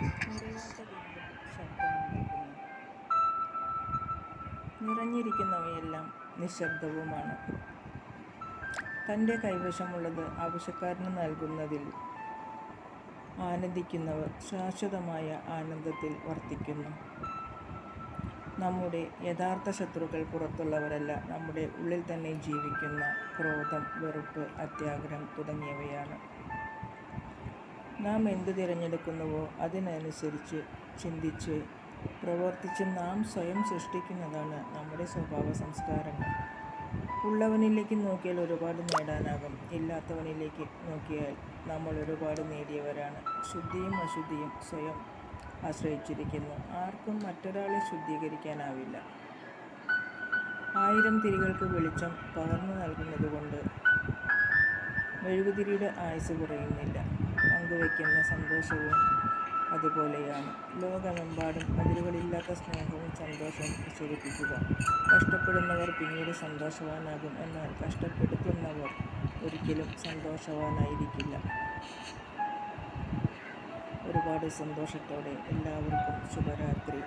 നിറയാത്ത വീണ്ടും ശബ്ദമുണ്ടാക്കുന്നു. നിറഞ്ഞിരിക്കുന്നവയെല്ലാം നിശബ്ദവുമാണ്. തൻ്റെ കൈവശമുള്ളത് ആവശ്യക്കാരന് നൽകുന്നതിൽ ആനന്ദിക്കുന്നവർ ശാശ്വതമായ ആനന്ദത്തിൽ വർത്തിക്കുന്നു. നമ്മുടെ യഥാർത്ഥ ശത്രുക്കൾ പുറത്തുള്ളവരല്ല, നമ്മുടെ ഉള്ളിൽ തന്നെ ജീവിക്കുന്ന ക്രോധം, വെറുപ്പ്, അത്യാഗ്രഹം തുടങ്ങിയവയാണ്. നാം എന്ത് തിരഞ്ഞെടുക്കുന്നുവോ അതിനനുസരിച്ച് ചിന്തിച്ച് പ്രവർത്തിച്ച് നാം സ്വയം സൃഷ്ടിക്കുന്നതാണ് നമ്മുടെ സ്വഭാവ സംസ്കാരങ്ങൾ. ഉള്ളവനിലേക്ക് നോക്കിയാൽ ഒരുപാട് നേടാനാകും, ഇല്ലാത്തവനിലേക്ക് നോക്കിയാൽ നമ്മൾ ഒരുപാട് നേടിയവരാണ്. ശുദ്ധിയും അശുദ്ധിയും സ്വയം ആശ്രയിച്ചിരിക്കുന്നു. ആർക്കും മറ്റൊരാളെ ശുദ്ധീകരിക്കാനാവില്ല. 1000 തിരികൾക്ക് വെളിച്ചം പകർന്നു നൽകുന്നതുകൊണ്ട് മെഴുകുതിരിയുടെ ആയുസ് കുറയുന്നില്ല. പങ്കുവയ്ക്കുന്ന സന്തോഷവും അതുപോലെയാണ്. ലോകമെമ്പാടും അതിരുകളില്ലാത്ത സ്നേഹവും സന്തോഷവും പ്രചരിപ്പിക്കുക. കഷ്ടപ്പെടുന്നവർ പിന്നീട് സന്തോഷവാനാകും, എന്നാൽ കഷ്ടപ്പെടുത്തുന്നവർ ഒരിക്കലും സന്തോഷവാനായിരിക്കില്ല. ഒരുപാട് സന്തോഷത്തോടെ എല്ലാവർക്കും ശുഭരാത്രി.